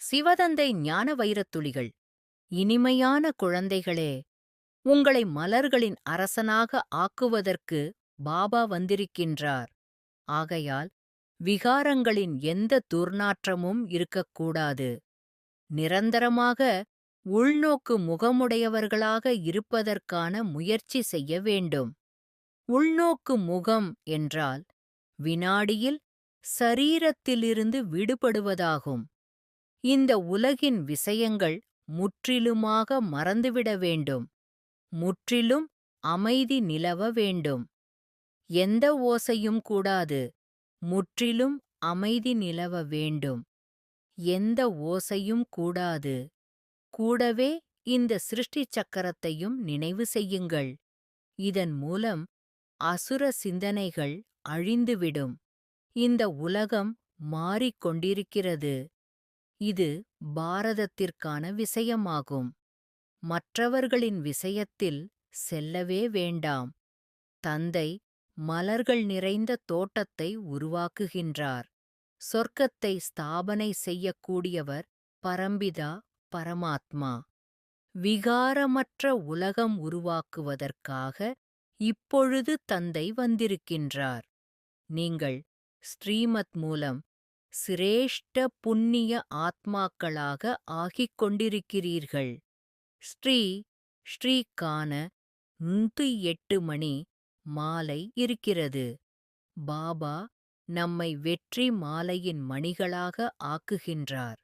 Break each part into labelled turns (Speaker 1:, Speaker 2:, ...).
Speaker 1: சிவதந்தை ஞான வைரத்துளிகள், இனிமையான குழந்தைகளே, உங்களை மலர்களின் அரசனாக ஆக்குவதற்கு பாபா வந்திருக்கின்றார். ஆகையால் விகாரங்களின் எந்த துர்நாற்றமும் இருக்கக்கூடாது. நிரந்தரமாக உள்நோக்கு முகமுடையவர்களாக இருப்பதற்கான முயற்சி செய்ய வேண்டும். உள்நோக்கு முகம் என்றால் வினாடியில் சரீரத்திலிருந்து விடுபடுவதாகும். இந்த உலகின் விஷயங்கள் முற்றிலுமாக மறந்துவிட வேண்டும். முற்றிலும் அமைதி நிலவ வேண்டும். எந்த ஓசையும் கூடாது. முற்றிலும் அமைதி நிலவ வேண்டும். எந்த ஓசையும் கூடாது. கூடவே இந்த சிருஷ்டி சக்கரத்தையும் நினைவு செய்யுங்கள். இதன் மூலம் அசுர சிந்தனைகள் அழிந்துவிடும். இந்த உலகம் மாறிக்கொண்டிருக்கிறது. இது பாரதத்திற்கான விஷயமாகும். மற்றவர்களின் விஷயத்தில் செல்லவே வேண்டாம். தந்தை மலர்கள் நிறைந்த தோட்டத்தை உருவாக்குகின்றார். சொர்க்கத்தை ஸ்தாபனை செய்யக்கூடியவர் பரம்பிதா பரமாத்மா. விகாரமற்ற உலகம் உருவாக்குவதற்காக இப்பொழுது தந்தை வந்திருக்கின்றார். நீங்கள் ஸ்ரீமத் மூலம் சிரேஷ்ட புண்ணிய ஆத்மாக்களாக ஆகிக் கொண்டிருக்கிறீர்கள். ஸ்ரீகான 108 மணி மாலை இருக்கிறது. பாபா நம்மை வெற்றி மாலையின் மணிகளாக ஆக்குகின்றார்.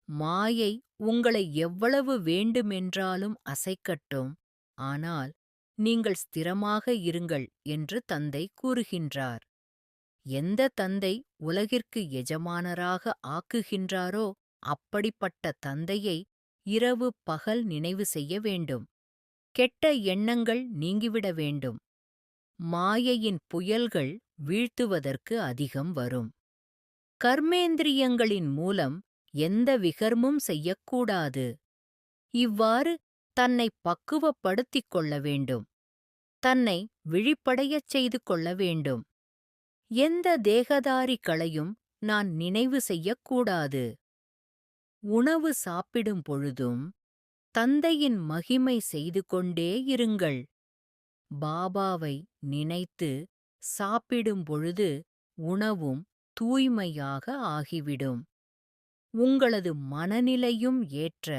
Speaker 1: மாயை உங்களை எவ்வளவு வேண்டுமென்றாலும் அசைக்கட்டும், ஆனால் நீங்கள் ஸ்திரமாக இருங்கள் என்று தந்தை கூறுகின்றார். எந்த தந்தை உலகிற்கு எஜமானராக ஆக்குகின்றாரோ அப்படிப்பட்ட தந்தையை இரவு பகல் நினைவு செய்ய வேண்டும். கெட்ட எண்ணங்கள் நீங்கிவிட வேண்டும். மாயையின் புயல்கள் வீழ்த்துவதற்கு அதிகம் வரும். கர்மேந்திரியங்களின் மூலம் எந்த விகர்மும் செய்யக்கூடாது. இவ்வாறு தன்னை பக்குவப்படுத்திக் கொள்ள வேண்டும். தன்னை விழிப்படையச் செய்து கொள்ள வேண்டும். எந்த தேகதாரிகளையும் நான் நினைவு செய்யக்கூடாது. உணவு சாப்பிடும் பொழுதும் தந்தையின் மகிமை செய்து கொண்டே இருங்கள். பாபாவை நினைத்து சாப்பிடும் பொழுது உணவும் தூய்மையாக ஆகிவிடும். உங்களது மனநிலையும் ஏற்ற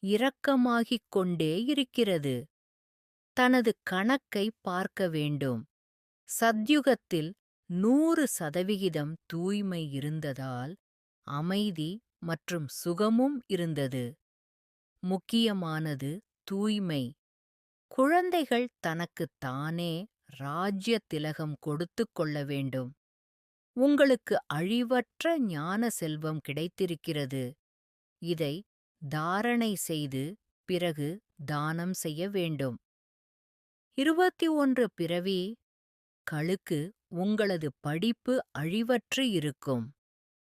Speaker 1: இரக்கமாகிக் கொண்டே இருக்கிறது. தனது கணக்கை பார்க்க வேண்டும். சத்யுகத்தில் 100% தூய்மை இருந்ததால் அமைதி மற்றும் சுகமும் இருந்தது. முக்கியமானது தூய்மை. குழந்தைகள் தனக்குத் தானே ராஜ்ய திலகம் கொடுத்துக் கொள்ள வேண்டும். உங்களுக்கு அழிவற்ற ஞான செல்வம் கிடைத்திருக்கிறது. இதை தாரணை செய்து பிறகு தானம் செய்ய வேண்டும். 21 பிறவி களுக்கு உங்களது படிப்பு அழிவற்று இருக்கும்.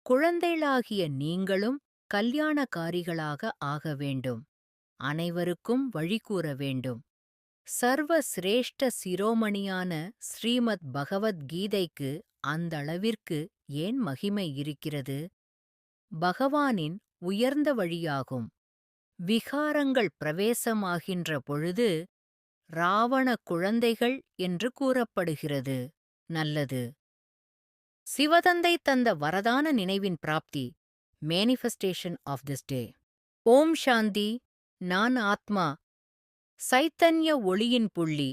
Speaker 1: குழந்தைகளாகிய நீங்களும் கல்யாணக்காரிகளாக ஆக வேண்டும். அனைவருக்கும் வழிகூற வேண்டும். சர்வ சிரேஷ்ட சிரோமணியான ஸ்ரீமத் பகவத்கீதைக்கு அந்தளவிற்கு ஏன் மகிமை இருக்கிறது? பகவானின் உயர்ந்த வழியாகும். விகாரங்கள் பிரவேசமாகின்ற பொழுது ராவண குழந்தைகள் என்று கூறப்படுகிறது. நல்லது. சிவதந்தை தந்த வரதான நினைவின் பிராப்தி. Manifestation of this day. ஓம் சாந்தி. நான் ஆத்மா. சைத்தன்ய ஒளியின் புள்ளி.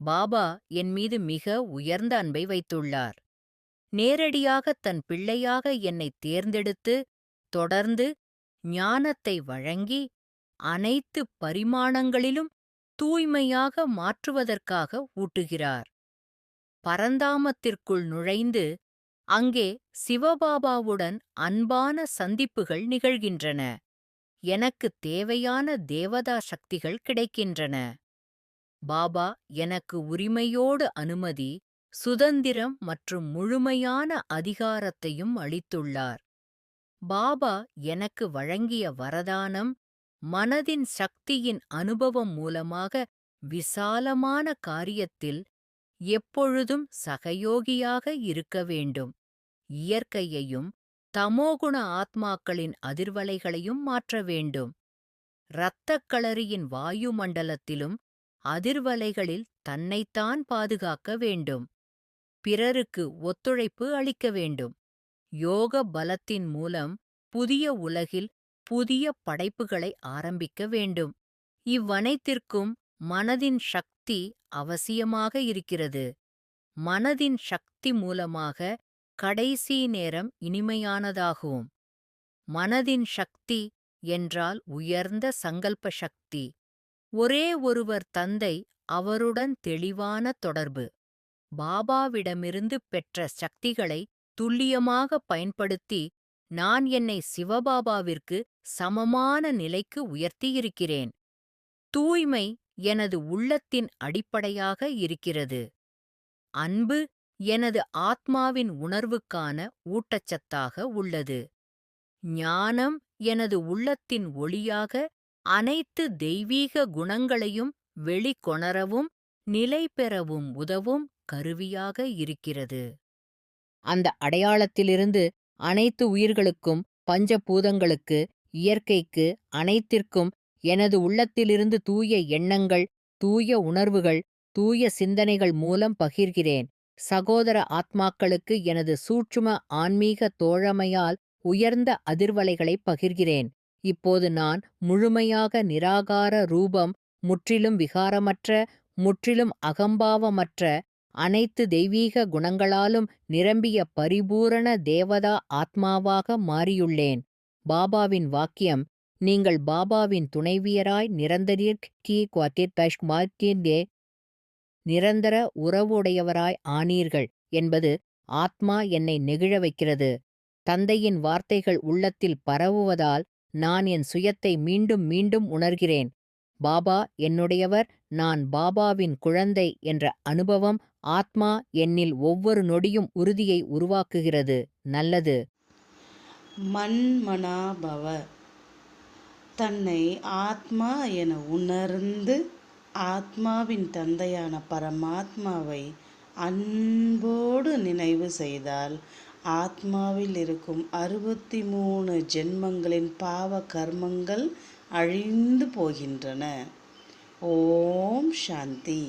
Speaker 1: பாபா என் மீது மிக உயர்ந்த அன்பை வைத்துள்ளார். நேரடியாக தன் பிள்ளையாக என்னை தேர்ந்தெடுத்து தொடர்ந்து ஞானத்தை வழங்கி அனைத்து பரிமாணங்களிலும் தூய்மையாக மாற்றுவதற்காக ஊட்டுகிறார். பரந்தாமத்திற்குள் நுழைந்து அங்கே சிவபாபாவுடன் அன்பான சந்திப்புகள் நிகழ்கின்றன. எனக்குத் தேவையான தேவதா சக்திகள் கிடைக்கின்றன. பாபா எனக்கு உரிமையோடு அனுமதி, சுதந்திரம் மற்றும் முழுமையான அதிகாரத்தையும் அளித்துள்ளார். பாபா எனக்கு வழங்கிய வரதானம் மனதின் சக்தியின் அனுபவம் மூலமாக விசாலமான காரியத்தில் எப்பொழுதும் சகயோகியாக இருக்க வேண்டும். இயற்கையையும் தமோகுண ஆத்மாக்களின் அதிர்வலைகளையும் மாற்ற வேண்டும். இரத்தக் களரியின் வாயுமண்டலத்திலும் அதிர்வலைகளில் தன்னைத்தான் பாதுகாக்க வேண்டும். பிறருக்கு ஒத்துழைப்பு அளிக்க வேண்டும். யோக பலத்தின் மூலம் புதிய உலகில் புதிய படைப்புகளை ஆரம்பிக்க வேண்டும். இவ்வனைத்திற்கும் மனதின் சக்தி அவசியமாக இருக்கிறது. மனதின் சக்தி மூலமாக கடைசி நேரம் இனிமையானதாகும். மனதின் சக்தி என்றால் உயர்ந்த சங்கல்ப சக்தி. ஒரே ஒருவர் தந்தை, அவருடன் தெளிவான தொடர்பு. பாபாவிடமிருந்து பெற்ற சக்திகளை துல்லியமாக பயன்படுத்தி நான் என்னை சிவபாபாவிற்கு சமமான நிலைக்கு உயர்த்தியிருக்கிறேன். தூய்மை எனது உள்ளத்தின் அடிப்படையாக இருக்கிறது. அன்பு எனது ஆத்மாவின் உணர்வுக்கான ஊட்டச்சத்தாக உள்ளது. ஞானம் எனது உள்ளத்தின் ஒளியாக அனைத்து தெய்வீக குணங்களையும் வெளிக்கொணரவும் நிலை பெறவும் உதவும் கருவியாக இருக்கிறது. அந்த அடையாளத்திலிருந்து அனைத்து உயிர்களுக்கும், பஞ்சபூதங்களுக்கு, இயற்கைக்கு, அனைத்திற்கும் எனது உள்ளத்திலிருந்து தூய எண்ணங்கள், தூய உணர்வுகள், தூய சிந்தனைகள் மூலம் பகிர்கிறேன். சகோதர ஆத்மாக்களுக்கு எனது சூட்சும ஆன்மீக தோழமையால் உயர்ந்த அதிர்வலைகளை பகிர்கிறேன். இப்போது நான் முழுமையாக நிராகார ரூபம், முற்றிலும் விகாரமற்ற, முற்றிலும் அகம்பாவமற்ற, அனைத்து தெய்வீக குணங்களாலும் நிரம்பிய பரிபூரண தேவதா ஆத்மாவாக மாறியுள்ளேன். பாபாவின் வாக்கியம், நீங்கள் பாபாவின் துணைவியராய் நிரந்தர உறவுடையவராய் ஆனீர்கள் என்பது ஆத்மா என்னை நெகிழ வைக்கிறது. தந்தையின் வார்த்தைகள் உள்ளத்தில் பரவுவதால் நான் என் சுயத்தை மீண்டும் மீண்டும் உணர்கிறேன். பாபா என்னுடையவர், நான் பாபாவின் குழந்தை என்ற அனுபவம் ஆத்மா என்னில் ஒவ்வொரு நொடியும் உறுதியை உருவாக்குகிறது. நல்லது.
Speaker 2: மன்மனாபவ. தன்னை ஆத்மா என உணர்ந்து ஆத்மாவின் தந்தையான பரமாத்மாவை அன்போடு நினைவு செய்தால் ஆத்மாவில் இருக்கும் 63 ஜென்மங்களின் பாவ கர்மங்கள் அழிந்து போகின்றன. ஓம் சாந்தி.